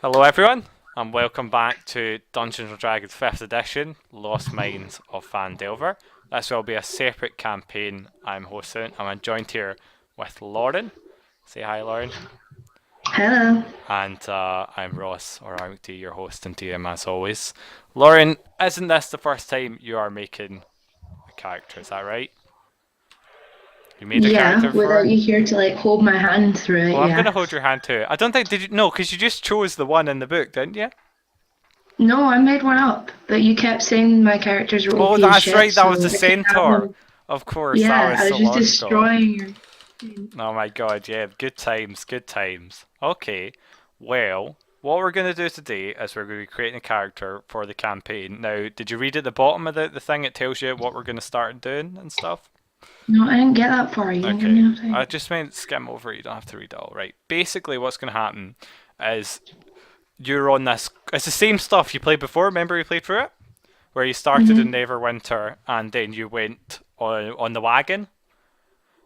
Hello everyone, and welcome back to Dungeons & Dragons 5th edition, Lost Mines of Phandelver. This will be a separate campaign I'm hosting, and I'm joined here with Lauren. Say hi, Lauren. Hello. And I'm Ross, or RMT, your host and DM as always. Lauren, isn't this the first time you are making a character, is that right? You made a Yeah, character without before? you here to hold my hand through it, Well, I'm going to yeah. hold your hand to it. I don't think, did you? No, because you just chose the one in the book, didn't you? No, I made one up, but you kept saying my characters were Oh, OP as that's shit, right. That was so the I can't have centaur. them. Of course, that Yeah, was I was so just long ago. destroying your thing. Oh my god, yeah, good times, good times. Okay, well, what we're going to do today is we're going to be creating a character for the campaign. Now, did you read at the bottom of the thing? It tells you what we're going to start doing and stuff. No, I didn't get that far. You didn't give me Okay, enough I time. just meant skim over it. You don't have to read it all. Right. Basically, what's going to happen is you're on this. It's the same stuff you played before. Remember, you played through it, where you started in hmm Neverwinter and then you went on the wagon.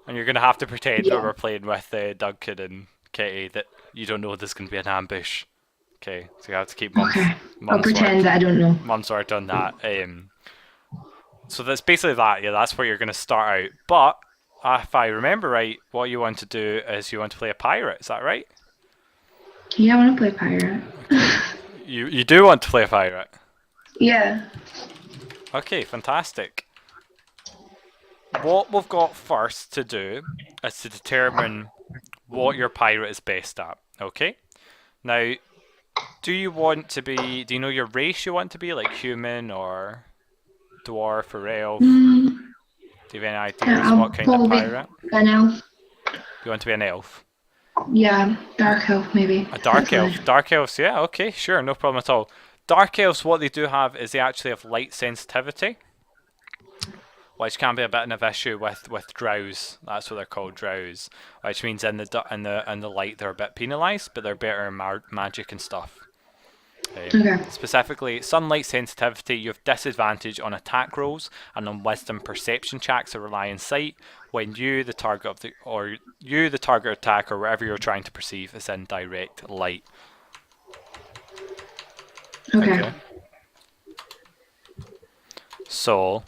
And you're going to have to pretend when Yeah. we're playing with Duncan and Kitty that you don't know there's going to be an ambush. Okay, so you have to keep Okay. I'll mum's pretend word. that I don't know. Mum's word on that. So that's basically that. Yeah, that's where you're going to start out. But if I remember right, what you want to do is you want to play a pirate. Is that right? Yeah, I want to play pirate. Okay. You do want to play a pirate. Yeah. Okay, fantastic. What we've got first to do is to determine what your pirate is best at. Okay. Now, do you want to be? Do you know your race you want to be, like human or dwarf or elf? Mm, Do you have any yeah, ideas what I'll kind of probably pirate? an elf. You want to be an elf? Yeah, dark elf maybe. A dark That's good. elf? Dark elves, yeah, okay, sure, no problem at all. Dark elves, what they do have is they actually have light sensitivity, which can be a bit of an issue with drows. That's what they're called, drows. Which means in the light they're a bit penalised, but they're better in magic and stuff. Okay. Specifically, sunlight sensitivity, you have disadvantage on attack rolls and on wisdom perception checks that rely on sight when you, the target of the or you, the target attack or whatever you're trying to perceive is in direct light. Okay. Okay. So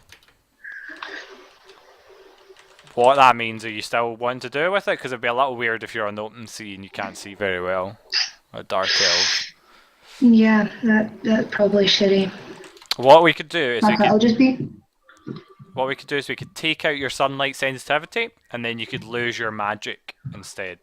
what that means, are you still wanting to do with it? Because it'd be a little weird if you're on the open sea and you can't see very well. A dark elf. Yeah, that's probably shitty. What we could do is we Okay, could I'll just be what we could do is we could take out your sunlight sensitivity and then you could lose your magic instead.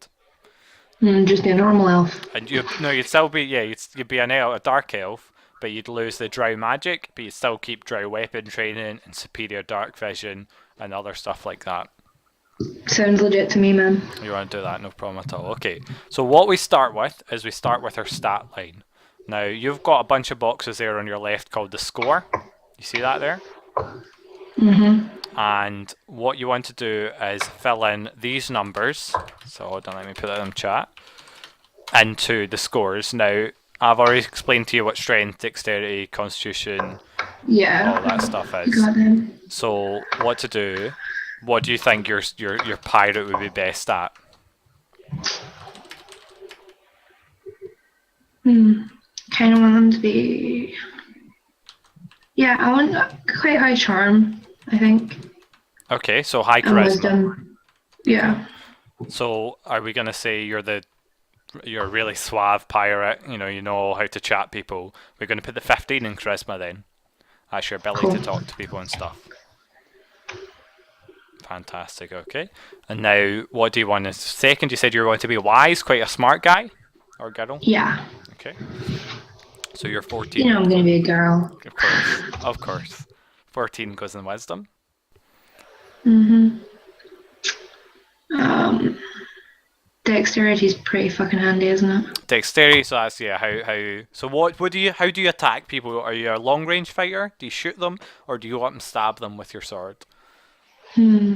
just be a normal elf. And you no, you'd still be yeah, you'd be an elf, a dark elf, but you'd lose the drow magic, but you'd still keep drow weapon training and superior dark vision and other stuff like that. Sounds legit to me, man. You want to do that, no problem at all. Okay, so what we start with is we start with our stat line. Now you've got a bunch of boxes there on your left called the score. You see that there? Mhm. And what you want to do is fill in these numbers. So hold on, let me put that in chat. Into the scores. Now, I've already explained to you what strength, dexterity, constitution, Yeah, all that stuff you is. got them. So, what to do? What do you think your pirate would be best at? Hmm. Kind of want them to be. Yeah, I want quite high charm. I think Okay, so high and charisma. wisdom. Okay. Yeah. So, are we gonna say you're a really suave pirate? You know how to chat people. We're gonna put the 15 in charisma then. That's your ability Cool. to talk to people and stuff. Fantastic. Okay. And now, what do you want? Second, you said you were going to be wise, quite a smart guy or girl. Yeah. Okay. So you're You 14 know then. I'm gonna be a girl. Of course. Of course. 14 goes in wisdom. Mhm. Um. Dexterity's pretty fucking handy, isn't it? Dexterity. So that's yeah. How? So what do you? How do you attack people? Are you a long range fighter? Do you shoot them, or do you want to stab them with your sword? Hmm.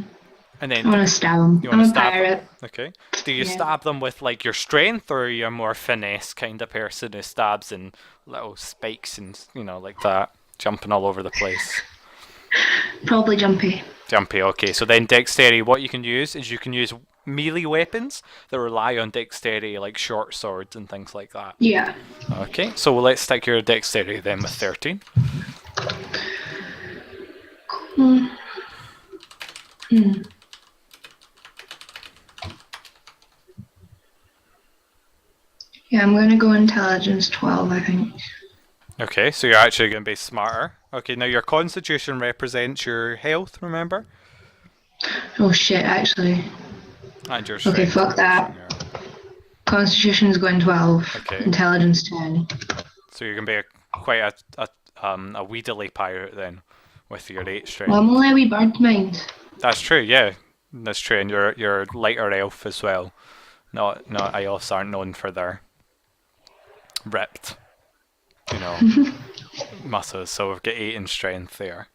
And I then want to stab him. you want I'm to a stab them. pirate. Okay. Do you Yeah. stab them with like your strength, or are you a more finesse kind of person who stabs in little spikes and like that, jumping all over the place? Probably jumpy. Jumpy. Okay. So then dexterity. What you can use is you can use melee weapons that rely on dexterity, like short swords and things like that. Yeah. Okay, so let's stick your dexterity then with 13. Mm. Mm. Yeah, I'm gonna go intelligence 12, I think. Okay, so you're actually going to be smarter. Okay, now your constitution represents your health, remember? Oh shit, actually. And your Okay, strength. fuck that. Constitution's going 12. Okay. Intelligence 10. So you're going to be quite a weedily pirate then, with your 8 strength. Well, I'm only a wee bird mind. That's true, yeah. That's true, and you're lighter elf as well. Not elves aren't known for their ripped, muscles. So we've got 8 in strength there.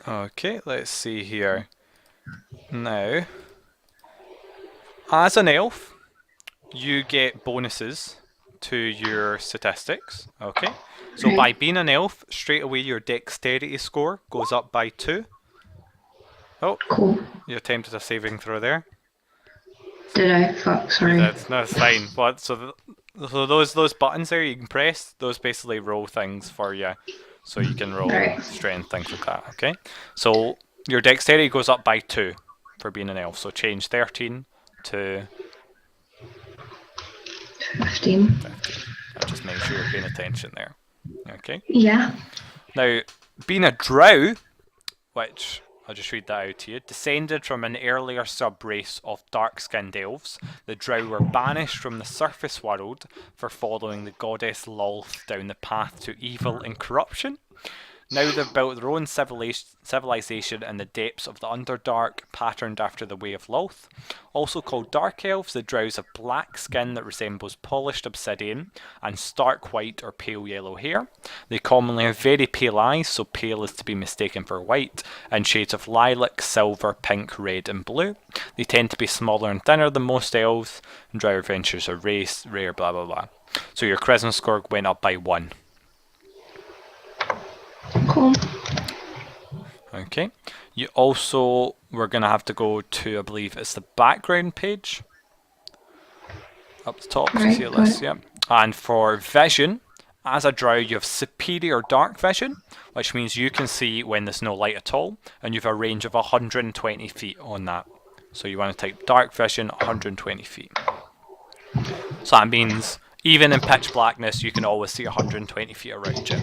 Okay, let's see here. Now, as an elf, you get bonuses to your statistics. Okay, so by being an elf, straight away your dexterity score goes up by 2. Oh, cool. You attempted a saving throw there. Did I? Fuck, sorry. No, it's fine. But so those buttons there you can press, those basically roll things for you. So you can roll strength, things like that, okay? So your dexterity goes up by 2 for being an elf. So change 13 to 15. That just makes sure you're paying attention there. Okay? Yeah. Now, being a drow, which I'll just read that out to you. Descended from an earlier sub-race of dark-skinned elves, the Drow were banished from the surface world for following the goddess Lolth down the path to evil and corruption. Now they've built their own civilization in the depths of the Underdark, patterned after the way of Lolth. Also called Dark Elves, the Drows have black skin that resembles polished obsidian and stark white or pale yellow hair. They commonly have very pale eyes, so pale is to be mistaken for white, and shades of lilac, silver, pink, red and blue. They tend to be smaller and thinner than most elves, and Drow adventures are rare, blah blah blah. So your charisma score went up by 1. Cool. Okay. You also we're going to have to go to, I believe it's the background page. Up the top, Right, see a list, yeah. And for vision, as a drow, you have superior dark vision, which means you can see when there's no light at all, and you have a range of 120 feet on that. So you want to type dark vision, 120 feet. So that means even in pitch blackness, you can always see 120 feet around you.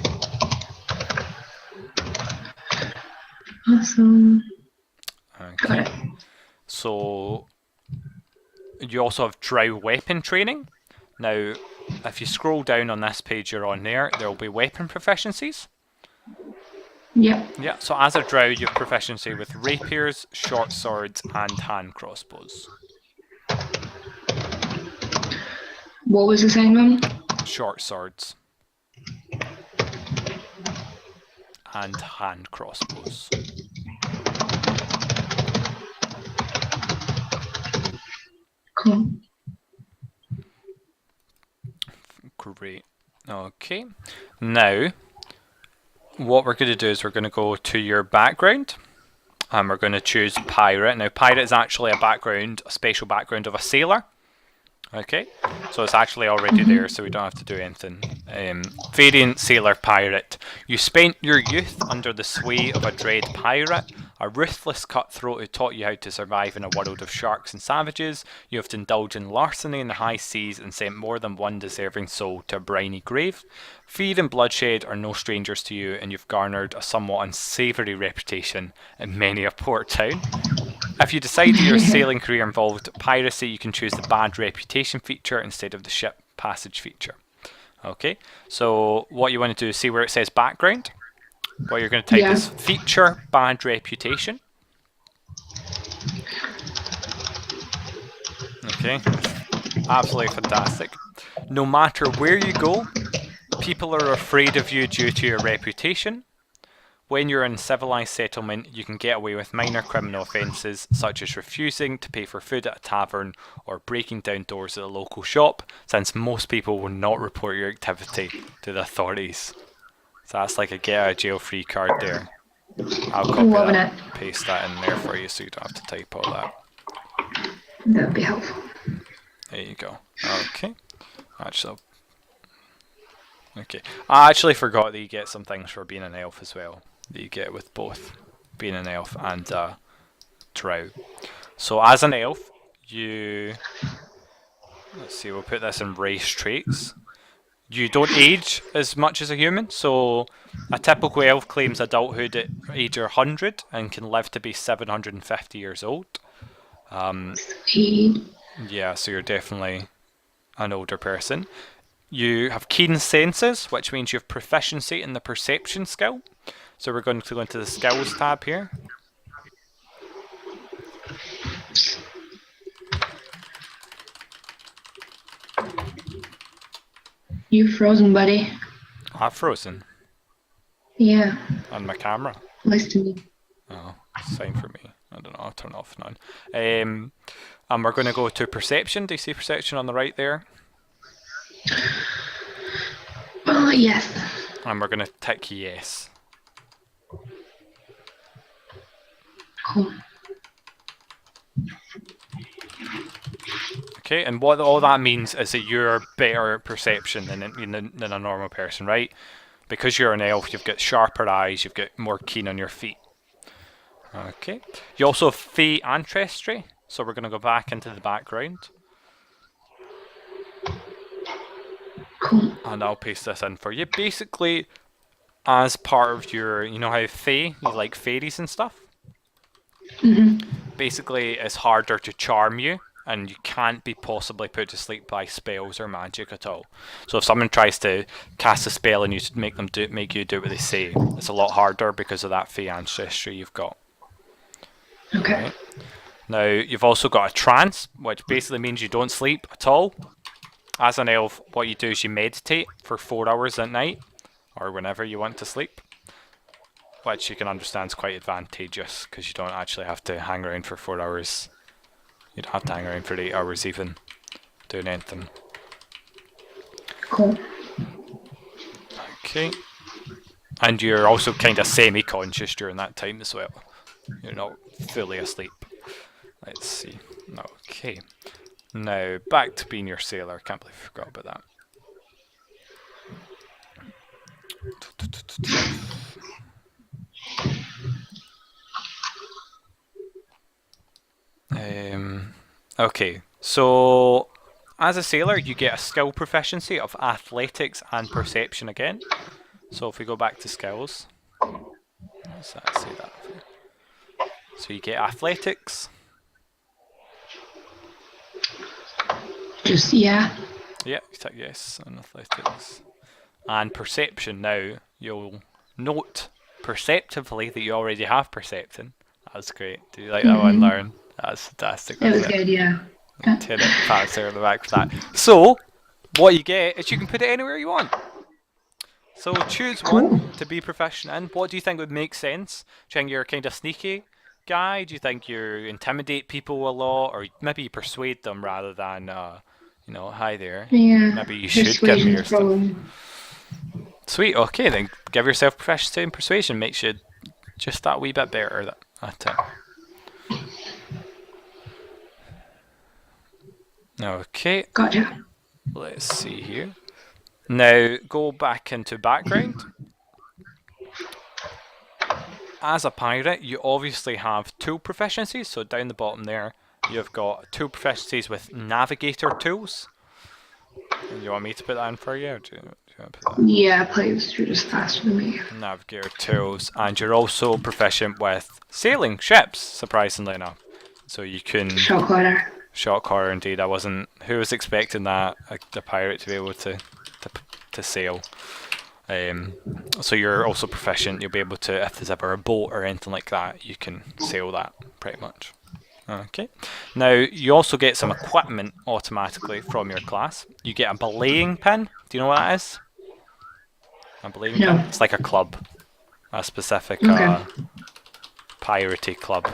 Awesome. Okay. So you also have drow weapon training. Now, if you scroll down on this page you're on there will be weapon proficiencies. Yep. Yeah, so as a drow you have proficiency with rapiers, short swords and hand crossbows. What was the second one? Short swords. And hand crossbows. Cool. Great. Okay. Now, what we're going to do is we're going to go to your background. And we're going to choose pirate. Now, pirate is actually a special background of a sailor. Okay, so it's actually already there, so we don't have to do anything. Variant sailor pirate. You spent your youth under the sway of a dread pirate, a ruthless cutthroat who taught you how to survive in a world of sharks and savages. You have to indulge in larceny in the high seas and sent more than one deserving soul to a briny grave. Fear and bloodshed are no strangers to you, and you've garnered a somewhat unsavoury reputation in many a port town. If you decide that your sailing career involved piracy, you can choose the bad reputation feature instead of the ship passage feature. Okay, so what you want to do is see where it says background. What you're going to type is feature bad reputation. Okay, absolutely fantastic. No matter where you go, people are afraid of you due to your reputation. When you're in civilized settlement, you can get away with minor criminal offences such as refusing to pay for food at a tavern or breaking down doors at a local shop, since most people will not report your activity to the authorities. So that's like a get out of jail free card there. I'll copy Loving that, it. paste that in there for you so you don't have to type all that. That would be helpful. There you go. Okay. Actually, okay. I actually forgot that you get some things for being an elf as well. That you get with both being an elf and Drow. So as an elf, you... Let's see, we'll put this in race traits. You don't age as much as a human, so a typical elf claims adulthood at age 100 and can live to be 750 years old. Sweet. Yeah, so you're definitely an older person. You have keen senses, which means you have proficiency in the perception skill. So we're going to go into the skills tab here. You frozen, buddy. I've frozen Yeah. on my camera. Nice to meet you. Oh, same for me. I don't know, I'll turn off now. And we're going to go to perception. Do you see perception on the right there? Oh, yes. And we're going to tick yes. Cool. Okay, and what all that means is that you're better at perception than a normal person, right? Because you're an elf, you've got sharper eyes, you've got more keen on your feet. Okay. You also have Fey ancestry, so we're going to go back into the background. Cool. And I'll paste this in for you. Basically, as part of your, you know how Fey, you like fairies and stuff? Basically, it's harder to charm you, and you can't be possibly put to sleep by spells or magic at all. So if someone tries to cast a spell and you make you do what they say, it's a lot harder because of that Fey ancestry you've got. Okay. Right. Now, you've also got a trance, which basically means you don't sleep at all. As an elf, what you do is you meditate for 4 hours at night, or whenever you want to sleep, which you can understand is quite advantageous, because you don't actually have to hang around for 4 hours. You don't have to hang around for 8 hours even, doing anything. Cool. Okay. And you're also kind of semi-conscious during that time as well. You're not fully asleep. Let's see. Okay. Now, back to being your sailor. Can't believe I forgot about that. Okay, so as a sailor, you get a skill proficiency of athletics and perception again. So if we go back to skills, let's say that. So you get athletics. Just, yeah. Yeah, you tick yes on athletics. And perception now, you'll note perceptively that you already have perception. That's great. Do you like that one, Lauren? That's fantastic. It was good, yeah. 10 pats there on the back for that. So, what you get is you can put it anywhere you want. So choose one to be proficient in. What do you think would make sense? Do you think you're a kind of sneaky guy? Do you think you intimidate people a lot, or maybe you persuade them rather than, you know, hi there. Yeah. Maybe you should give me your stuff. Sweet. Okay, then give yourself proficiency in persuasion. Makes you just that wee bit better at it. Okay. Gotcha. Let's see here. Now go back into background. As a pirate, you obviously have tool proficiencies. So down the bottom there, you've got tool proficiencies with navigator tools. You want me to put that in for you? Or do you want to put that? Yeah, please. You're just faster than me. Navigator tools, and you're also proficient with sailing ships, surprisingly enough. So you can... Shot caller. Shot caller, indeed. I wasn't... Who was expecting that? A pirate to be able to sail. So you're also proficient. You'll be able to, if there's ever a boat or anything like that, you can sail that, pretty much. Okay. Now, you also get some equipment automatically from your class. You get a belaying pin. Do you know what that is? A belaying pin? It's like a club. A specific piratey club.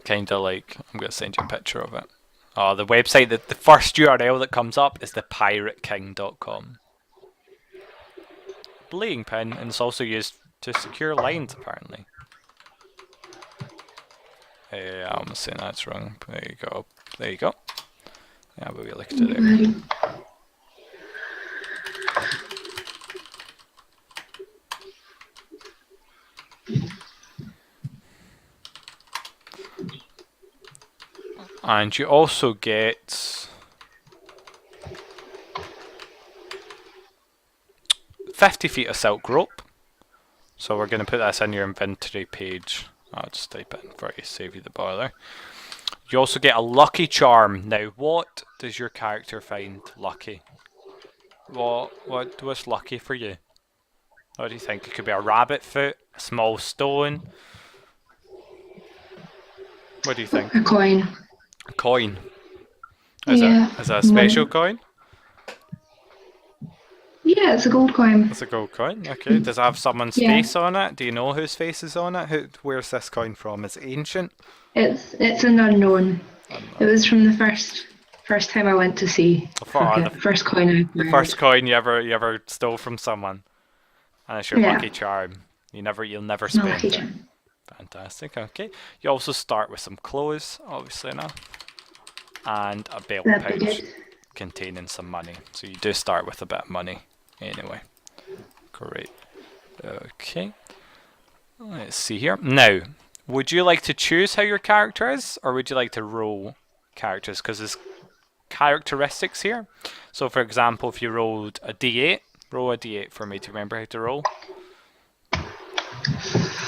Kind of like... I'm going to send you a picture of it. Oh, the website, the first URL that comes up is thepirateking.com. belaying pin, and it's also used to secure lines, apparently. Yeah, I'm saying that's wrong. There you go. There you go. Yeah, but we look at it there. And you also get 50 feet of silk rope. So we're going to put this in your inventory page. I'll just type it in for you, save you the bother. You also get a lucky charm. Now, what does your character find lucky? What's lucky for you? What do you think? It could be a rabbit foot, a small stone. What do you think? A coin. A coin. Is it a special coin? Yeah, it's a gold coin. It's a gold coin. Okay. Does it have someone's face on it? Do you know whose face is on it? Where's this coin from? Is it ancient? It's an unknown. It was from the first time I went to sea. The first coin I acquired. The first coin you ever stole from someone, and it's your lucky charm. You'll never spend it. Fantastic. Okay. You also start with some clothes, obviously enough, and a belt pouch containing some money. So you do start with a bit of money, anyway. Great. Okay. Let's see here. Now, would you like to choose how your character is, or would you like to roll characters? Because there's characteristics here. So, for example, if you rolled a d8, roll a d8 for me. Do you remember how to roll?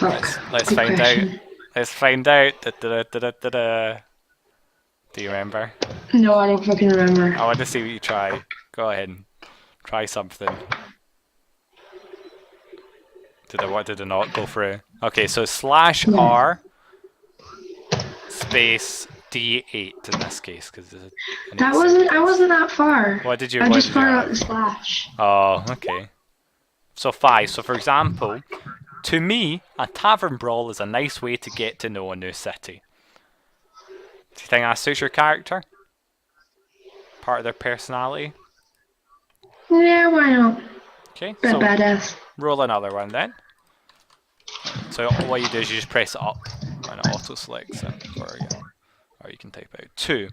Let's find out. Let's find out. Do you remember? No, I don't fucking remember. I want to see what you try. Go ahead and try something. Did it not go through? Okay, so /R space D8 in this case, because I wasn't that far. What did you? I just found out the slash. Oh, okay. So 5. So for example, to me, a tavern brawl is a nice way to get to know a new city. Do you think that suits your character? Part of their personality? Yeah, why not? Okay, so badass. Roll another one then. So what you do is you just press it up and it auto selects it for you. Or you can type out 2.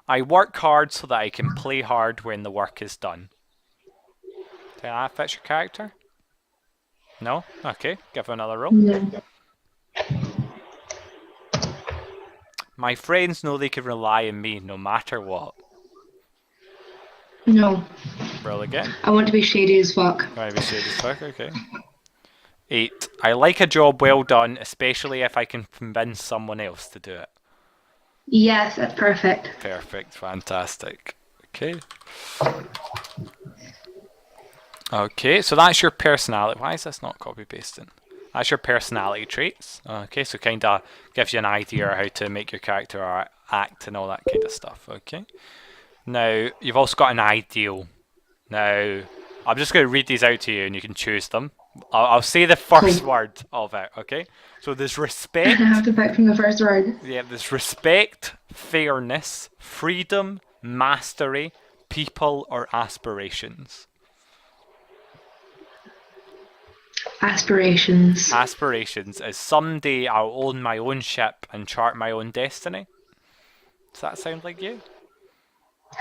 I work hard so that I can play hard when the work is done. Do that fits your character? No? Okay, give it another roll. Yeah. My friends know they can rely on me no matter what. No. Roll again. I want to be shady as fuck. You want to be shady as fuck? Okay. 8. I like a job well done, especially if I can convince someone else to do it. Yes, that's perfect. Perfect, fantastic. Okay. Okay, so that's your personality. Why is this not copy pasting? That's your personality traits. Okay, so kind of gives you an idea of how to make your character act and all that kind of stuff. Okay. Now, you've also got an ideal. Now, I'm just going to read these out to you and you can choose them. I'll say the first word of it, okay? So there's respect. I have to pick from the first word. Yeah, there's respect, fairness, freedom, mastery, people, or aspirations. Aspirations. Aspirations is someday I'll own my own ship and chart my own destiny. Does that sound like you?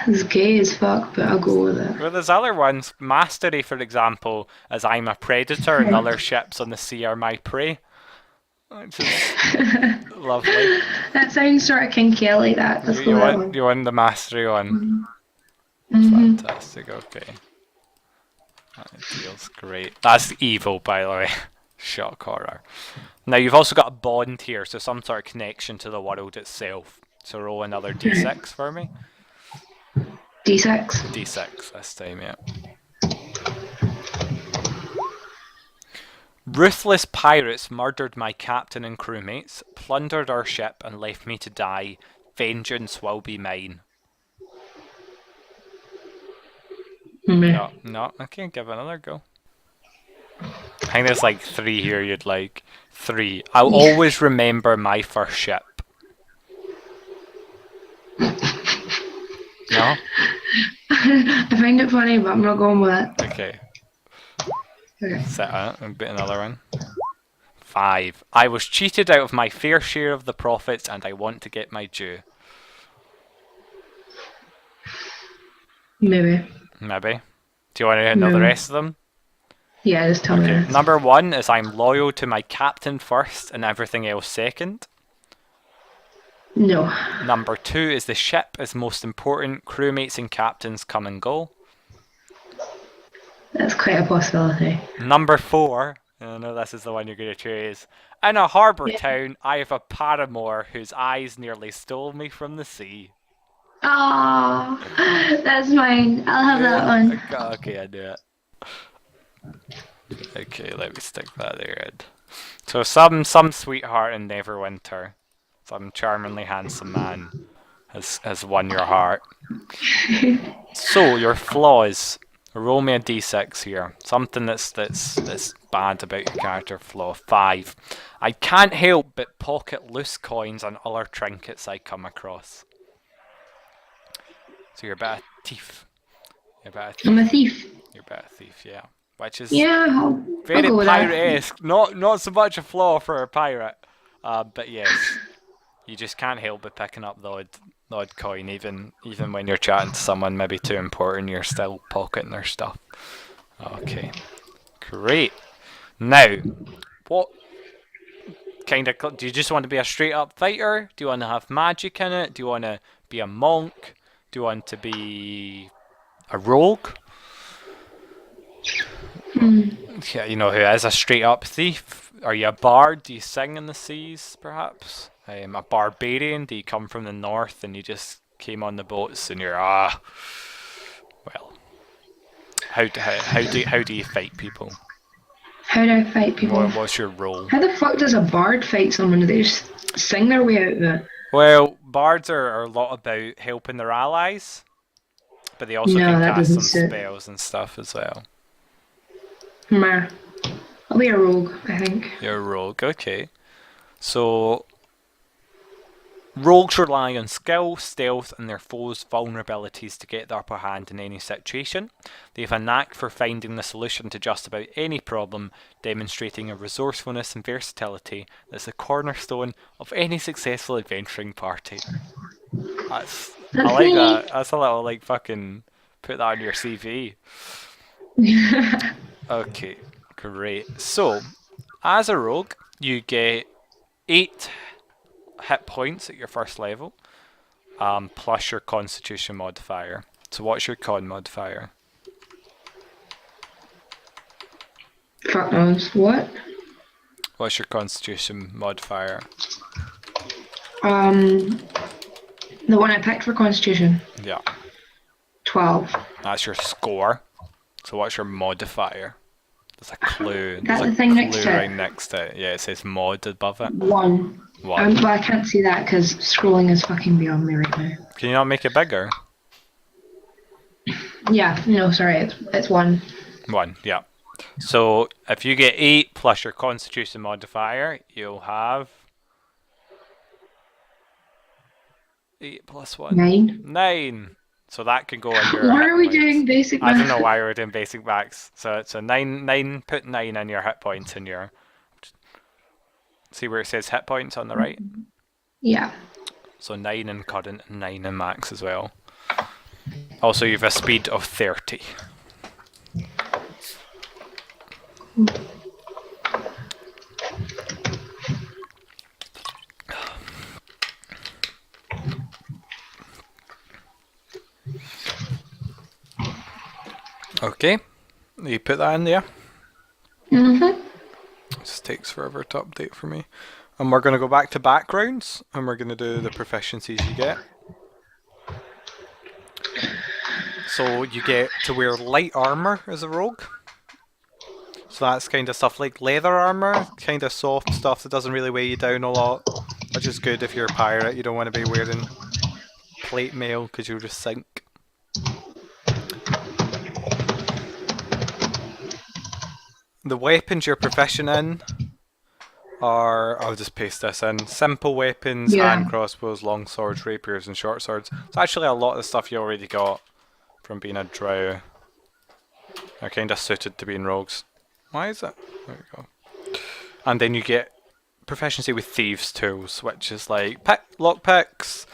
It's gay as fuck, but I'll go with it. Well, there's other ones. Mastery, for example, is I'm a predator and other ships on the sea are my prey. Which is lovely. That sounds sort of kinky. I like that. Let's go with that one. You want the mastery one? Mm-hmm. Fantastic, okay. That feels great. That's evil, by the way. Shock horror. Now, you've also got a bond here, so some sort of connection to the world itself. So roll another d6 for me. D6? D6 this time, yeah. Ruthless pirates murdered my captain and crewmates, plundered our ship and left me to die. Vengeance will be mine. No, okay, give it another go. I think there's like 3 here you'd like. 3. I'll always remember my first ship. No? I find it funny, but I'm not going with it. Okay. Okay. Set it and bit another one. 5. I was cheated out of my fair share of the profits and I want to get my due. Maybe. Maybe. Do you want to know the No. rest of them? Yeah, just tell me Okay. that. Number 1 is I'm loyal to my captain first and everything else second. No. Number 2 is the ship is most important. Crewmates and captains come and go. That's quite a possibility. Number 4, I know this is the one you're going to choose. In a harbour Yeah. town, I have a paramour whose eyes nearly stole me from the sea. Oh, that's mine. I'll have that one. Okay, I knew it. Okay, let me stick that there. So some sweetheart in Neverwinter, some charmingly handsome man has won your heart. So your flaws. Roll me a d6 here. Something that's bad about your character flaw. 5. I can't help but pocket loose coins and other trinkets I come across. So you're a bit of thief. You're a bit of thief. I'm a thief. You're a bit of thief, yeah. Which is Yeah, I'll very go with that. pirate-esque. Not so much a flaw for a pirate. But yes. You just can't help but picking up the odd coin, even when you're chatting to someone maybe too important, you're still pocketing their stuff. Okay, great. Now, what kind of do you just want to be a straight up fighter? Do you want to have magic in it? Do you want to be a monk? Do you want to be a rogue? Yeah, you know who is a straight up thief? Are you a bard? Do you sing in the seas, perhaps? A barbarian? Do you come from the north and you just came on the boats and you're well? How do you fight people? How do I fight people? What's your role? How the fuck does a bard fight someone? Do they just sing their way out of it? Well, bards are a lot about helping their allies, but they also No, can that cast some doesn't suit. spells and stuff as well. Meh. I'll be a rogue, I think. You're a rogue, okay. So rogues rely on skill, stealth, and their foes' vulnerabilities to get the upper hand in any situation. They have a knack for finding the solution to just about any problem, demonstrating a resourcefulness and versatility that's the cornerstone of any successful adventuring party. I like me. that. That's a little like fucking put that on your CV. Okay, great. So, as a rogue, you get 8 hit points at your first level, plus your constitution modifier. So what's your con modifier? Fuck knows. What? What's your constitution modifier? The one I picked for Constitution. Yeah, 12. that's your score. So what's your modifier? There's a clue. That's There's the thing a next clue to it. right next to it. Yeah, it says mod above it. 1. 1. Well, I can't see that because scrolling is fucking beyond me right now. Can you not make it bigger? Yeah, no, sorry, it's 1. 1, yeah. So if you get 8 plus your constitution modifier, you'll have 8 plus 1. 9. 9. So that can go on your. Why hit are we points. doing basic I math? don't know why we're doing basic max. So 9. Put 9 in your hit points in your. See where it says hit points on the right. Yeah. So 9 in current and 9 in max as well. Also, you have a speed of 30. Okay, you put that in there. This takes forever to update for me. And we're going to go back to backgrounds and we're going to do the proficiencies you get. So you get to wear light armor as a rogue. So that's kind of stuff like leather armor, kind of soft stuff that doesn't really weigh you down a lot, which is good if you're a pirate. You don't want to be wearing plate mail because you'll just sink. The weapons you're proficient in are, I'll just paste this in, simple weapons, hand crossbows, long swords, rapiers and short swords. It's actually a lot of the stuff you already got from being a drow. They're kind of suited to being rogues. Why is it? There you go. And then you get proficiency with thieves' tools, which is like lockpicks,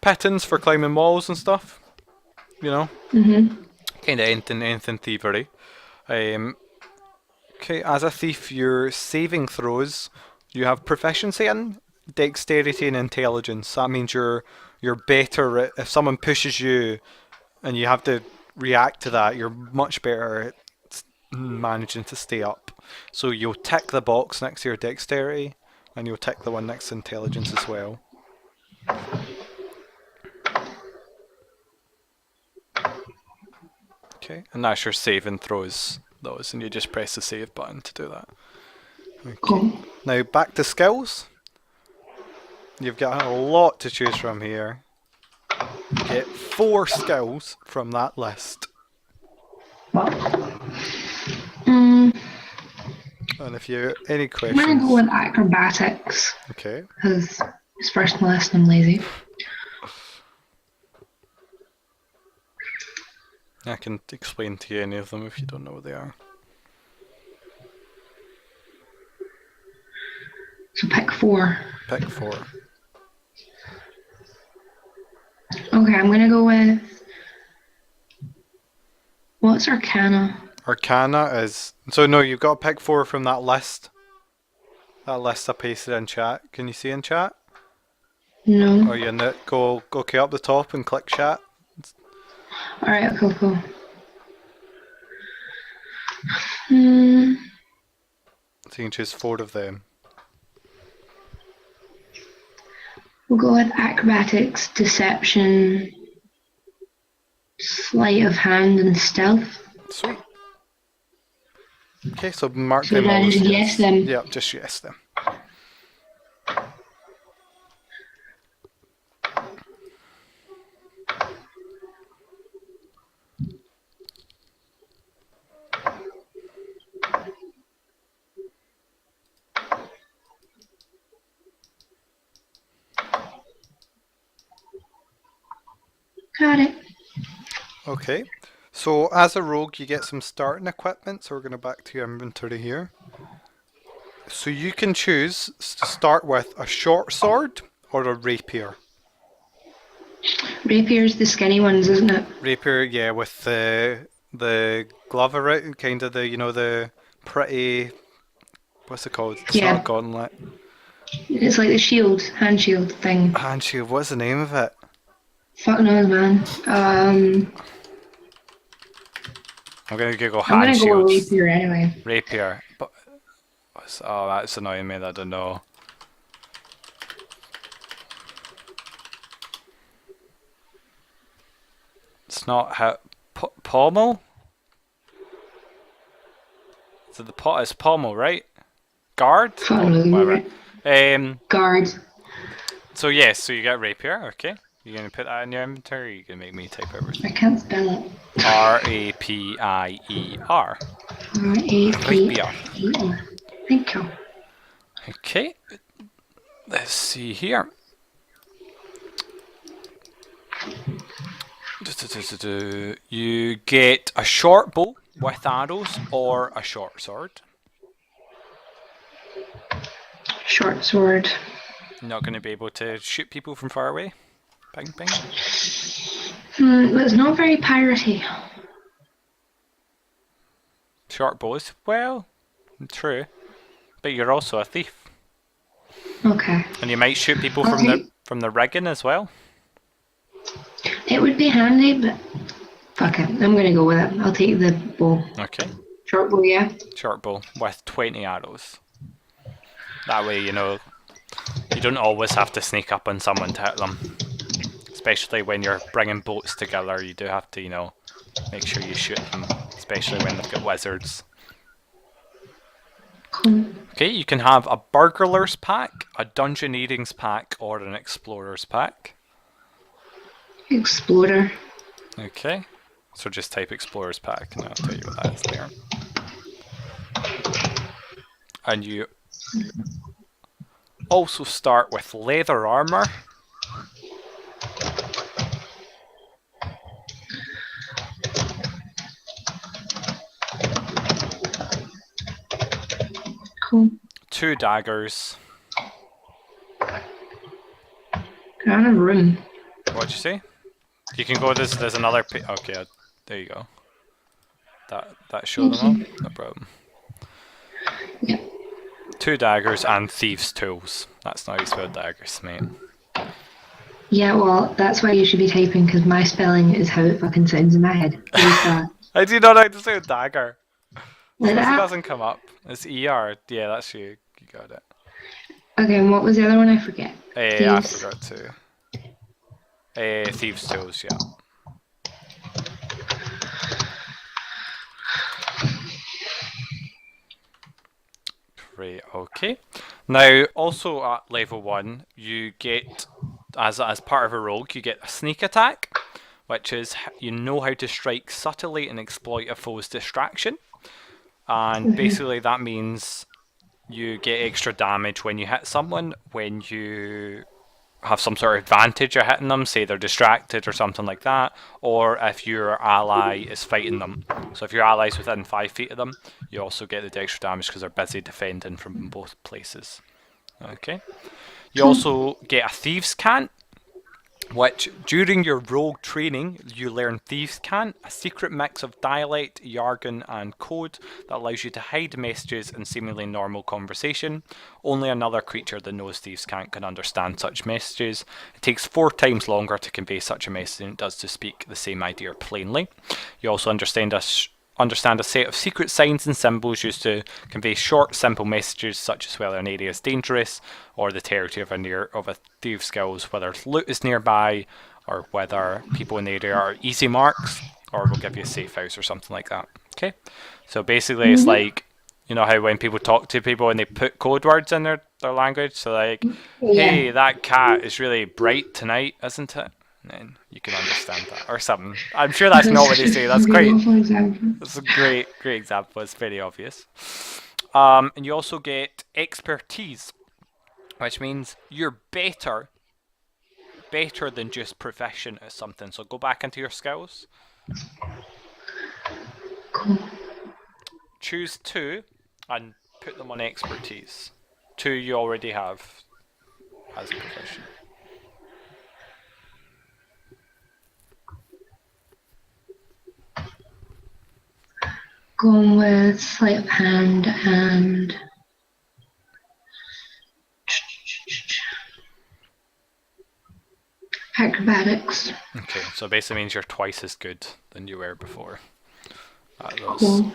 pittons for climbing walls and stuff. You know, kind of anything thievery. Okay, as a thief, your saving throws you have proficiency in dexterity and intelligence. That means you're better if someone pushes you and you have to react to that. You're much better at managing to stay up. So you'll tick the box next to your dexterity, and you'll tick the one next to intelligence as well. Okay, and that's your save and throws those, and you just press the save button to do that. Okay. Cool. Now back to skills. You've got a lot to choose from here. You get 4 skills from that list. Well, And if you any I'm questions, gonna go with acrobatics okay. because it's first on the list and I'm lazy. I can explain to you any of them if you don't know what they are. So pick 4. Pick 4. Okay, I'm gonna go with what's Arcana? Arcana is no. You've got to pick 4 from that list. That list I pasted in chat. Can you see in chat? No. Oh, you in it? Go okay up the top and click chat. All right, cool. So you can choose 4 of them. We'll go with acrobatics, deception, sleight of hand, and stealth. Sweet. Okay, so mark So them do I all as just yes. yes them? Yep, just yes them. Got it. Okay, so as a rogue you get some starting equipment, so we're going to back to your inventory here. So you can choose to start with a short sword or a rapier. Rapier's the skinny ones, isn't it? Rapier, yeah, with the glove around, kind of the pretty, what's it called? It's Yeah. not a gauntlet. It's like the shield, hand shield thing. Hand shield, what's the name of it? Fuck knows, man. I'm going to Google I'm hand gonna go with shields. rapier anyway. Rapier. But, oh, that's annoying me, I don't know. It's not how pommel? So the pot is pommel, right? Guard? Fuck knows, Whatever. Guard. So yes, so you got rapier, okay. You're gonna put that in your inventory, or you can make me type everything. I can't spell it. R-A-P-I-E-R. R-A-P-I-E-R. Thank you. Okay. Let's see here. You get a short bow with arrows or a short sword. Short sword. Not going to be able to shoot people from far away. Bing, bing. But it's not very piratey. Short bows, well, true, but you're also a thief, Okay. and you might shoot people from the rigging as well. It would be handy, but fuck it. I'm gonna go with it. I'll take the bow. Okay. Short bow, yeah. Short bow with 20 arrows. That way, you don't always have to sneak up on someone to hit them. Especially when you're bringing boats together, you do have to, make sure you shoot them. Especially when they've got wizards. Cool. Okay, you can have a burglar's pack, a dungeoneering's pack, or an explorer's pack. Explorer. Okay, so just type explorer's pack and I'll tell you what that is there. And you also start with leather armor. Cool. 2 daggers. Get out of room. What'd you say? You can go. There's another. Okay, there you go. That show them all. No problem. Yeah. 2 daggers and thieves' tools. That's not how you spell daggers, mate. Yeah, well, that's why you should be typing, because my spelling is how it fucking sounds in my head. I do not know how to say dagger. Like Because it that? doesn't come up. It's ER. Yeah, that's you. You got it. Okay, and what was the other one? I forget. I Thieves. forgot to. Thieves' tools, yeah. Great, okay. Now, also at level 1, you get, as part of a rogue, you get a sneak attack, which is you know how to strike subtly and exploit a foe's distraction. And basically that means you get extra damage when you hit someone, when you have some sort of advantage of hitting them, say they're distracted or something like that, or if your ally is fighting them. So if your ally's within 5 feet of them, you also get the extra damage because they're busy defending from both places. Okay. You also get a Thieves' Cant, which during your rogue training you learn Thieves' Cant, a secret mix of dialect, jargon and code that allows you to hide messages in seemingly normal conversation. Only another creature that knows Thieves' Cant can understand such messages. It takes 4 times longer to convey such a message than it does to speak the same idea plainly. You also understand a set of secret signs and symbols used to convey short, simple messages, such as whether an area is dangerous or the territory of a thieves' guild, whether loot is nearby, or whether people in the area are easy marks, or will give you a safe house or something like that. Okay, so basically it's like, you know how when people talk to people and they put code words in their language, so like, hey, that cat is really bright tonight, isn't it? And then you can understand that or something. I'm sure that's not what they say. That's great. That's a great example. It's very obvious. And you also get expertise, which means you're better than just proficient at something. So go back into your skills. Cool. Choose 2 and put them on expertise. 2 you already have as proficient. Going with sleight of hand and acrobatics. Okay, so basically means you're twice as good than you were before. Cool.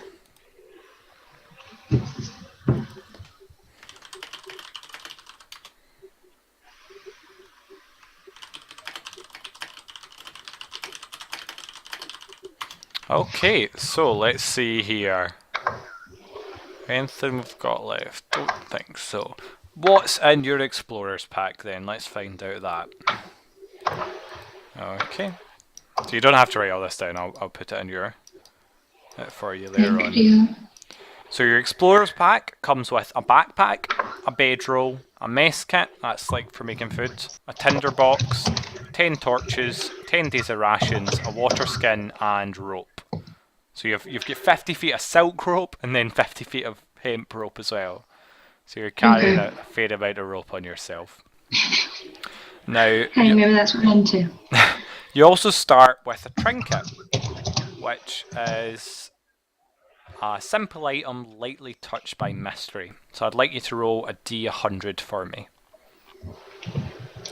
Okay, so let's see here. Anything we've got left? Don't think so. What's in your explorer's pack then? Let's find out that. Okay. So you don't have to write all this down. I'll put it in your for you later on. So your explorer's pack comes with a backpack, a bedroll, a mess kit, that's like for making food, a tinder box, 10 torches, 10 days of rations, a water skin, and rope. So you've got 50 feet of silk rope and then 50 feet of hemp rope as well. So you're carrying a fair amount of rope on yourself. Now, hey, maybe that's what I'm into. You also start with a trinket, which is a simple item lightly touched by mystery. So I'd like you to roll a D100 for me.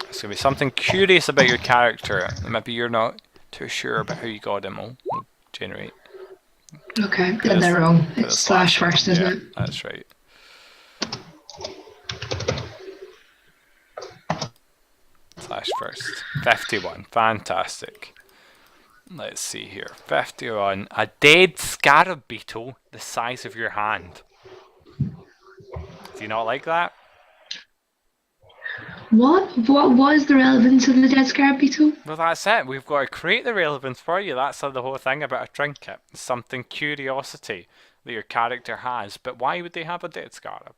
It's going to be something curious about your character. Maybe you're not too sure about how you got him. Will generate. Okay, got that wrong. It's slash first, isn't it? That's right. Slash first. 51. Fantastic. Let's see here. 51. A dead scarab beetle the size of your hand. Do you not like that? What was the relevance of the dead scarab beetle? Well, that's it. We've got to create the relevance for you. That's the whole thing about a trinket. It's something curiosity that your character has. But why would they have a dead scarab?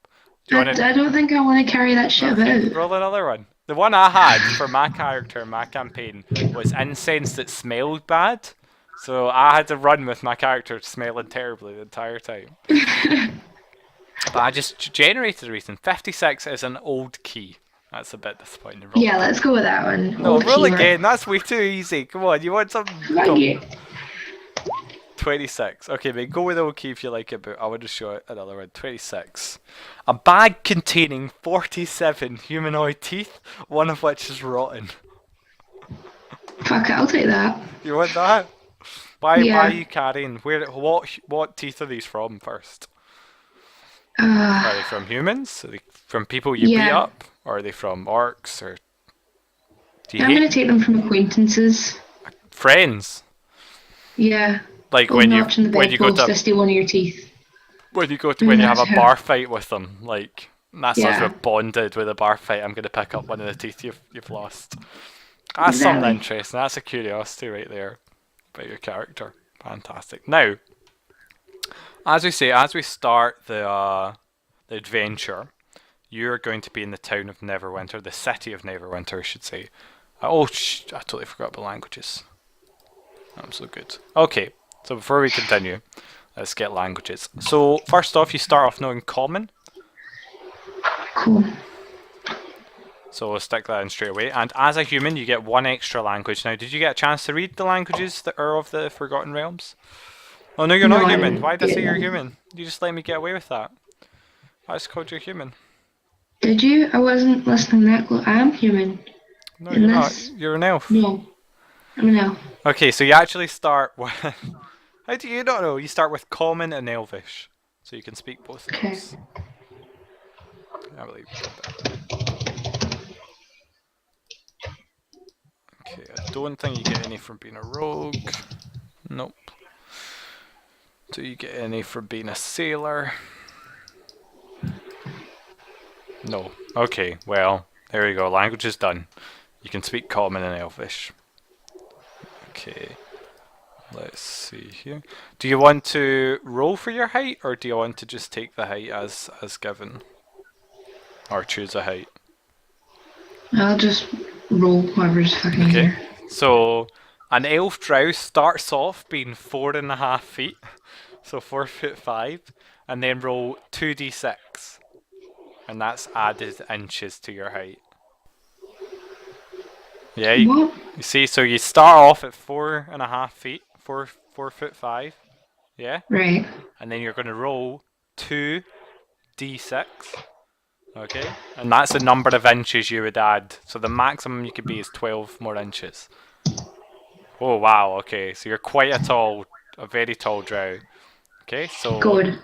I don't think I want to carry that shit about. Roll another one. The one I had for my character in my campaign was incense that smelled bad. So I had to run with my character smelling terribly the entire time. But I just generated a reason. 56 is an old key. That's a bit disappointing. Roll Yeah, again. let's go with that one. No, Old roll keyword. again. That's way too easy. Come on, you want some? Fuck you. 26. Okay, mate, go with old key if you like it, but I want to show it another one. 26. A bag containing 47 humanoid teeth, one of which is rotten. Fuck it, I'll take that. You want that? Why Yeah. are you carrying? What teeth are these from first? Are they from humans? Are they from people you beat Yeah. up? Or are they from orcs? Or do you I'm hate gonna take them from acquaintances. friends? Yeah. Like Old notch in the when you go bedpost, to I steal one of your teeth. when you have That's a how. bar fight with them, like that's us, Yeah. we're bonded with a bar fight. I'm gonna pick up one of the teeth you've lost. That's something Exactly. interesting. That's a curiosity right there about your character. Fantastic. Now, as we start the adventure, you're going to be in the town of Neverwinter, the city of Neverwinter, I should say. I totally forgot about languages. I'm so good. Okay, so before we continue, let's get languages. So first off, you start off knowing Common. Cool. So we'll stick that in straight away. And as a human, you get one extra language. Now, did you get a chance to read the languages that are of the Forgotten Realms? Oh no, you're No, not I human. didn't Why did I get say you're them. human? You just let me get away with that. I just called you human. Did you? I wasn't listening that close. I am human. No, In you're not. this? You're an elf. No. I'm an elf. Okay, so you actually start with... How do you not know? You start with Common and Elvish. So you can speak both of Okay. those. I believe you said that. Okay, I don't think you get any from being a rogue. Nope. Do you get any for being a sailor? No. Okay, well, there you go. Language is done. You can speak Common and Elvish. Okay. Let's see here. Do you want to roll for your height, or do you want to just take the height as given? Or choose a height? I'll just roll whoever's fucking Okay. here. So, an elf drow starts off being 4.5 feet, so 4'5", and then roll 2d6, and that's added inches to your height. Yeah, What? you see, so you start off at 4.5 feet, 4'5", yeah, Right. and then you're going to roll 2d6, okay, and that's the number of inches you would add. So the maximum you could be is 12 more inches. Oh wow, okay, so you're quite a very tall drow. Okay, so Good.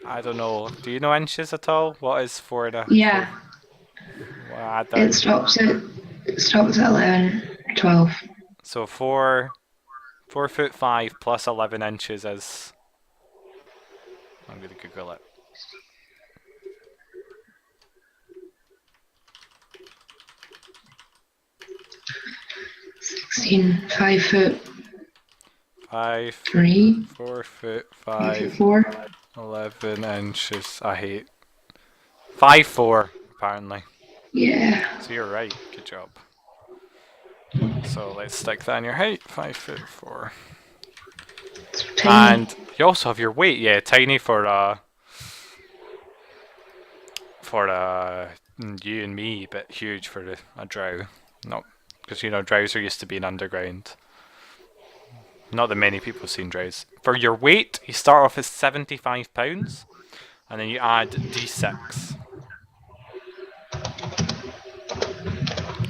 I don't know. Do you know inches at all? What is four and a? Yeah. Well, add It that. stops at 11, 12. So 4'5" plus 11 inches is. I'm gonna Google it. Sixteen. 5 foot 5, 3. 4'5", 5 foot 4. 11 inches. I hate 5'4" apparently. Yeah. So you're right. Good job. So let's stick that in your height. 5'4". It's tiny. And you also have your weight. Yeah, tiny for you and me, but huge for a drow. No, because drows are used to being underground. Not that many people have seen drows. For your weight, you start off as 75 pounds, and then you add d6.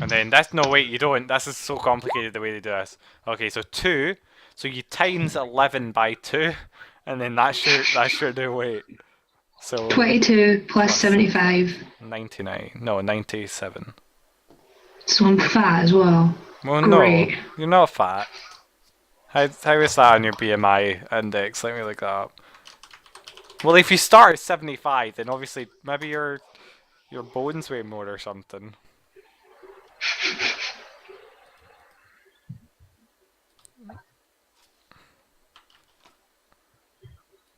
And then that's no wait, you don't. This is so complicated the way they do this. Okay, so 2, so you times 11 by 2, and then that's your new weight. So 22 plus 75. 99. No, 97. So I'm fat as well. Well, Great. no, you're not fat. How is that on your BMI index? Let me look that up. Well, if you start at 75, then obviously maybe your bones weigh more or something.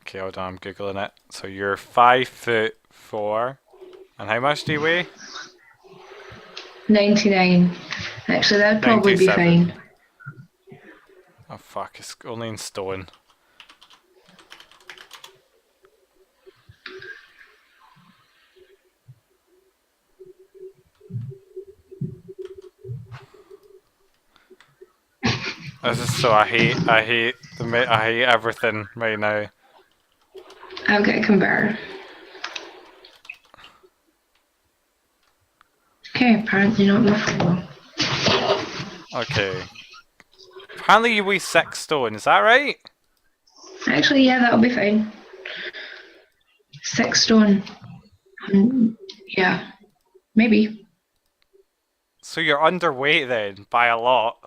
Okay, hold on, I'm googling it. So you're 5'4", and how much do you weigh? 99. Actually, that'd probably be 97. fine. Oh fuck, it's only in stone. I hate I hate everything right now. I'll get a converter. Okay, apparently not my fault. Okay. Apparently you weigh 6 stone, is that right? Actually, yeah, that'll be fine. 6 stone. Yeah, maybe. So you're underweight then, by a lot.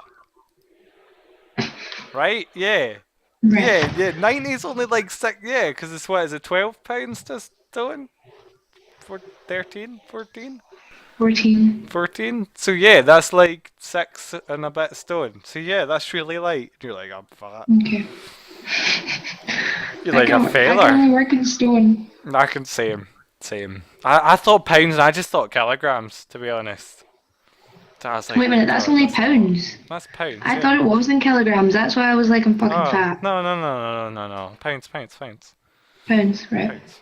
Right? Yeah. Right. Yeah, 90 is only like 6, yeah, because it's what, is it 12 pounds to stone? For 13, 14? 14. 14? So yeah, that's like 6 and a bit stone. So yeah, that's really light. You're like, I'm fat. Okay. You're like a I can feather. only work in stone. I can same. Same. I thought pounds and I just thought kilograms, to be honest. I was like, Wait a oh minute, that's god, only that's a lot. pounds. That's pounds, I thought yeah. it was in kilograms. That's why I was like, I'm fucking Oh, fat. no. Pounds. Pounds, right. Pounds.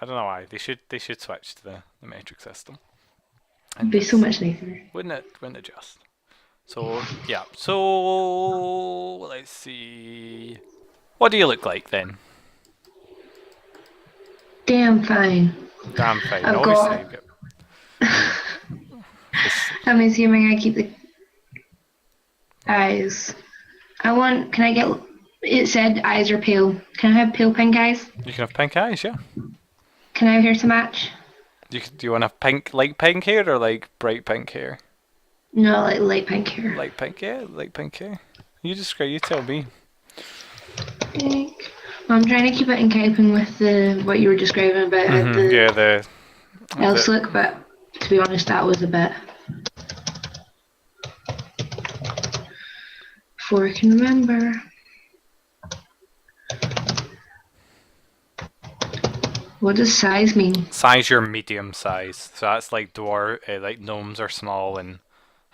I don't know why. They should switch to the metric system. It'd And be so this much nicer. wouldn't it just? So yeah. So let's see. What do you look like then? Damn fine. Damn fine, I've obviously. got. But this, I'm assuming I keep the eyes. Can I get. It said eyes are pale. Can I have pale pink eyes? you can have pink eyes, yeah. Can I have hair to match? Do you want to have light pink hair or like bright pink hair? No, like light pink hair. Light pink, yeah, light pink hair. You tell me. Pink. Well, I'm trying to keep it in keeping with what you were describing about how the Yeah, the else look, but to be honest, that was a bit. Before I can remember. What does size mean? size your medium size. So that's like like gnomes are small and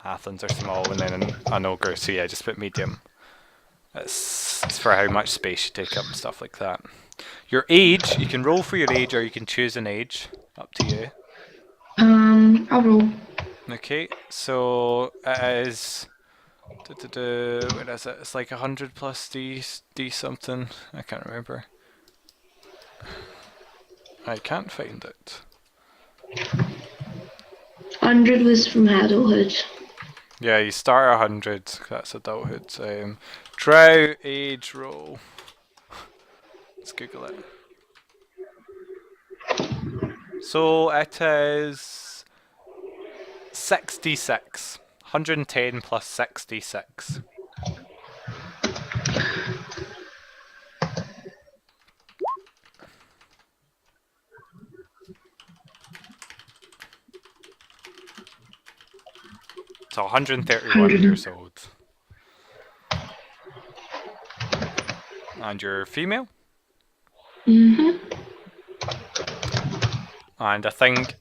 halflings are small, and then an ogre. So yeah, just put medium. It's for how much space you take up and stuff like that. Your age, you can roll for your age or you can choose an age. Up to you. I'll roll. Okay, so it is. Where is it? It's like 100 plus D something. I can't remember. I can't find it. 100 was from adulthood. Yeah, you start at 100. That's adulthood. Drow age roll. Let's Google it. So it is 66. 110 plus 66. So 131 100. years old. And you're female? Mhm. And I think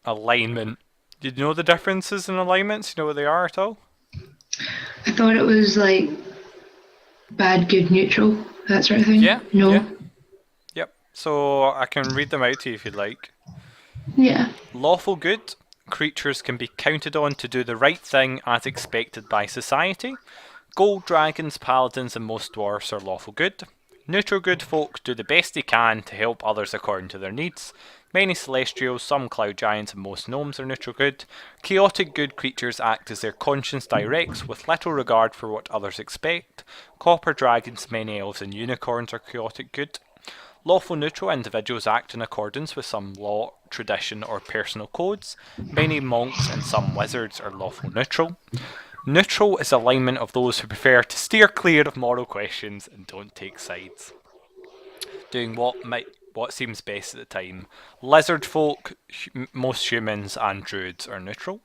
alignment. Do you know the differences in alignments? You know what they are at all? I thought it was like bad, good, neutral, that sort of thing. Yeah. No. Yeah. Yep. So I can read them out to you if you'd like. Yeah. Lawful good. Creatures can be counted on to do the right thing as expected by society. Gold dragons, paladins, and most dwarfs are lawful good. Neutral good folk do the best they can to help others according to their needs. Many celestials, some cloud giants, and most gnomes are neutral good. Chaotic good creatures act as their conscience directs, with little regard for what others expect. Copper dragons, many elves, and unicorns are chaotic good. Lawful neutral individuals act in accordance with some law, tradition, or personal codes. Many monks and some wizards are lawful neutral. Neutral is alignment of those who prefer to steer clear of moral questions and don't take sides. Doing what seems best at the time. Lizard folk, most humans, and druids are neutral.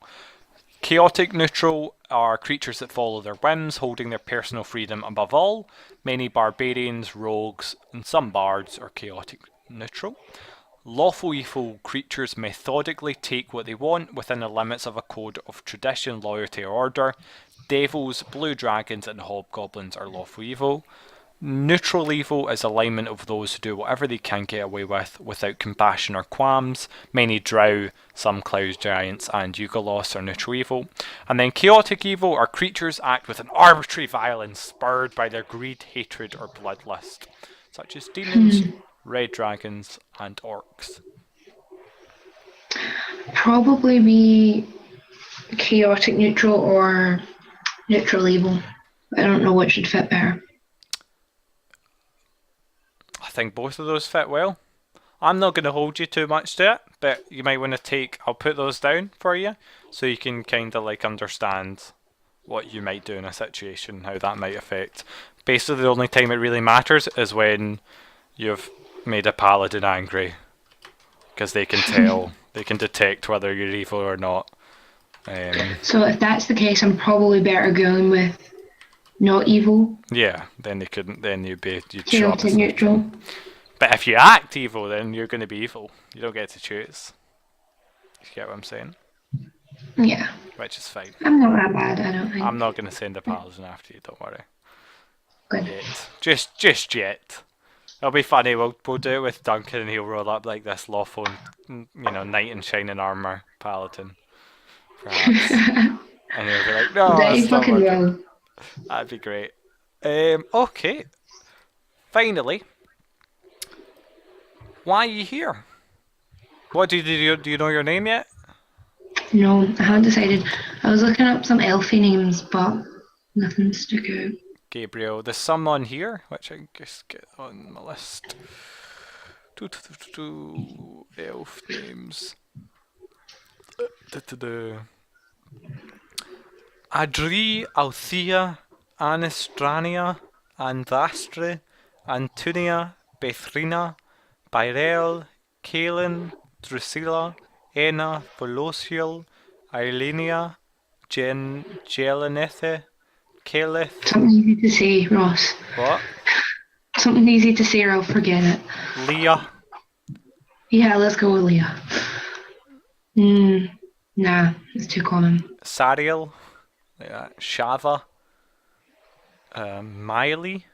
Chaotic neutral are creatures that follow their whims, holding their personal freedom above all. Many barbarians, rogues, and some bards are chaotic neutral. Lawful evil creatures methodically take what they want within the limits of a code of tradition, loyalty, or order. Devils, blue dragons, and hobgoblins are lawful evil. Neutral evil is alignment of those who do whatever they can get away with without compassion or qualms. Many Drow, some cloud giants, and Yugolos are neutral evil. And then chaotic evil are creatures act with an arbitrary violence spurred by their greed, hatred, or bloodlust, such as demons, red dragons, and orcs. Probably be chaotic neutral or neutral evil. I don't know which should fit better. I think both of those fit well. I'm not going to hold you too much to it, but you might want to take. I'll put those down for you so you can kind of like understand what you might do in a situation, how that might affect. Basically, the only time it really matters is when you've made a paladin angry, because they can tell, they can detect whether you're evil or not. So if that's the case, I'm probably better going with not evil. Yeah, then they couldn't. Then you'd show up Chaotic as neutral. But if you act evil, then you're going to be evil. You don't get to choose. You get what I'm saying? Yeah. Which is fine. I'm not that bad, I don't think. I'm not going to send a paladin after you. Don't worry. Good. Yet. Just yet. It'll be funny. We'll do it with Duncan, and he'll roll up like this lawful, knight in shining armor paladin, perhaps. And he'll be like, "No, that's not working." That'd be great. Okay. Finally, why are you here? What do you know your name yet? No, I haven't decided. I was looking up some elfie names, but nothing stuck out. Gabriel. There's some on here, which I just get on my list. Elf names. Adri, Althea, Anistrania, Andastre, Antunia, Bethrina, Byrel, Kaelin, Drusilla, Enna, Volosiel, Eilenia, Jelenethe, Calith. Something easy to say, Ross. What? Something easy to say or I'll forget it. Leah. Yeah, let's go with Leah. Nah, it's too common. Sariel. Shava. Miley.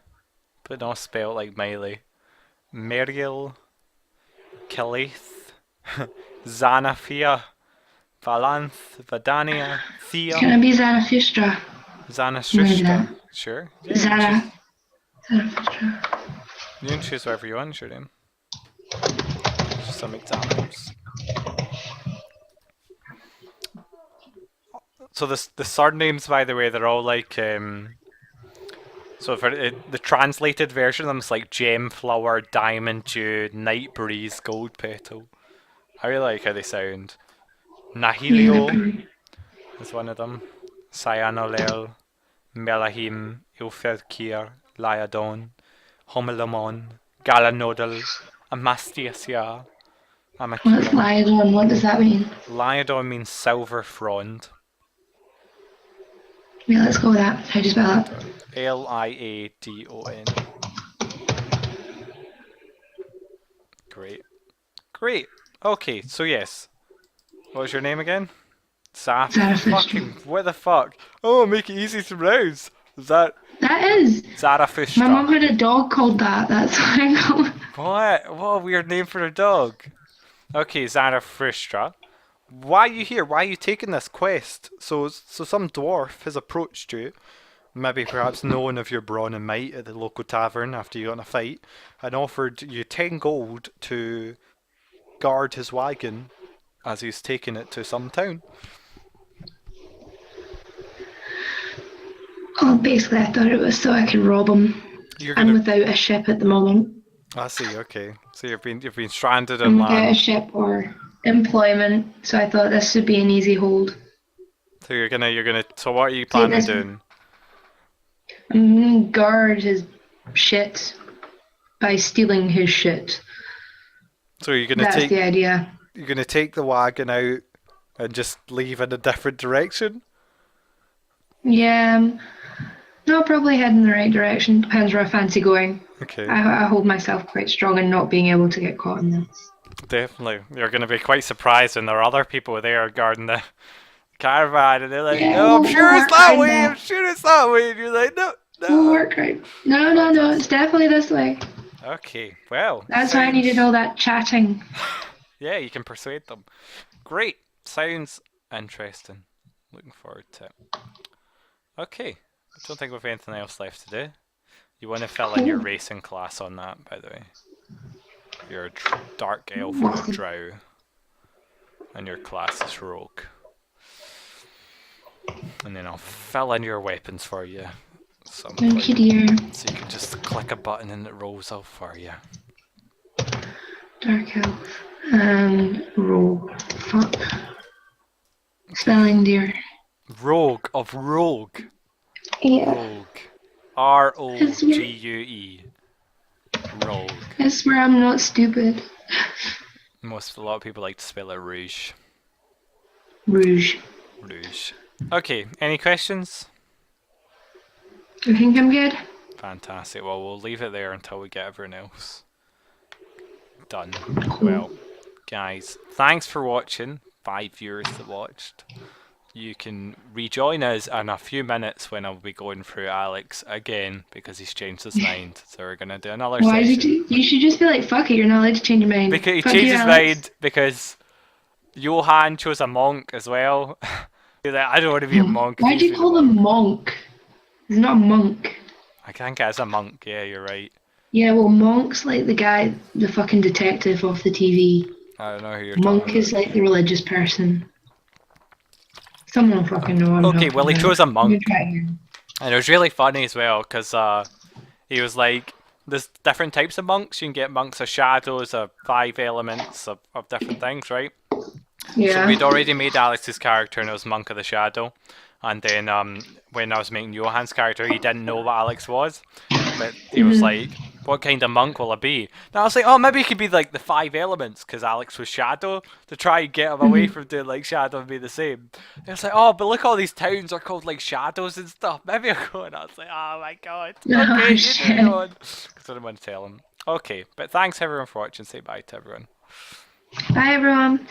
But not spelled like Miley. Meriel. Calith. Xanathia. Valanth. Vadania. Thea. Can it be Zarathustra? Zanashrishta. Sure. Yeah, Zarathustra. you can choose whatever you want, your name. Just some examples. So the surnames, by the way, they're all like so for the translated version of them, it's like Gem Flower, Diamond Dew, Night Breeze, Gold Petal. I really like how they sound. Nahilio is one of them. Cyanolel, Melahim, Ilfedkir, Lyadon, Homelamon, Galanodal, Amastiasia, What's Amakira. Lyadon? What does that mean? Lyadon means silver frond. Yeah, let's go with that. How do you spell that? Liadon. Great. Okay, so yes. What was your name again? Zarathustra. What the fuck? Oh, make it easy to browse. Is that is. Zarathustra? My mum had a dog called that. That's what I call it. What a weird name for a dog. Okay, Zarathustra. Why are you here? Why are you taking this quest? So some dwarf has approached you, maybe perhaps knowing of your brawn and might at the local tavern after you got in a fight, and offered you 10 gold to guard his wagon as he's taking it to some town. Oh, basically, I thought it was so I could rob him. I'm without a ship at the moment. I see. Okay, so you've been stranded I'm on land. without a ship or employment, so I thought this would be an easy hold. So you're gonna. So what are you planning on doing? I'm gonna guard his shit by stealing his shit. So you're gonna That's the idea. You're gonna take the wagon out and just leave in a different direction? Yeah. No, I'll probably head in the right direction. Depends where I fancy going. Okay. I hold myself quite strong in not being able to get caught in this. Definitely. You're going to be quite surprised when there are other people there guarding the caravan and they're like, Yeah, no, I'm sure it's that way, I'm sure it's that way. And you're like, no, Will work right. No, it's definitely this way. Okay, well. That's why I needed all that chatting. Yeah, you can persuade them. Great. Sounds interesting. Looking forward to it. Okay. I don't think we've anything else left to do. You want to fill in your racing class on that, by the way. You're a dark elf or a drow. And your class is rogue. And then I'll fill in your weapons for you. Thank you, dear. So you can just click a button and it rolls off for you. Dark elf and rogue. Fuck. Spelling, dear. Rogue of rogue. Yeah. Rogue. R-O-G-U-E. Rogue. I swear I'm not stupid. A lot of people like to spell it rouge. Rouge. Rouge. Okay, any questions? I think I'm good. Fantastic. Well, we'll leave it there until we get everyone else done. Cool. Well, guys, thanks for watching. 5 viewers that watched. You can rejoin us in a few minutes when I'll be going through Alex again because he's changed his mind. So we're gonna do another Why session. did you should just be like, fuck it, you're not allowed to change your mind. Because he Fuck changed you, his Alex. mind because Johan chose a monk as well. He's like, I don't want to be a monk. Why do you call them monk? He's not a monk. I think it's a monk, yeah, you're right. Yeah, well, monk's like the guy, the fucking detective off the TV. I don't know who you're Monk talking is like the religious person. Someone will fucking know. Okay, well, he chose a monk. Try again. And it was really funny as well because he was like, there's different types of monks. You can get monks of shadows, of 5 elements, of different things, right? Yeah. So we'd already made Alex's character and it was Monk of the Shadow. And then when I was making Johan's character, he didn't know what Alex was. But he was like, what kind of monk will I be? And I was like, oh, maybe he could be like the 5 elements because Alex was Shadow to try and get him away from doing like Shadow and be the same. And I was like, oh, but look, all these towns are called like Shadows and stuff. Maybe I'll go. And I was like, oh my god. Okay, you do on. Because I didn't want to tell him. Okay, but thanks everyone for watching. Say bye to everyone. Bye, everyone.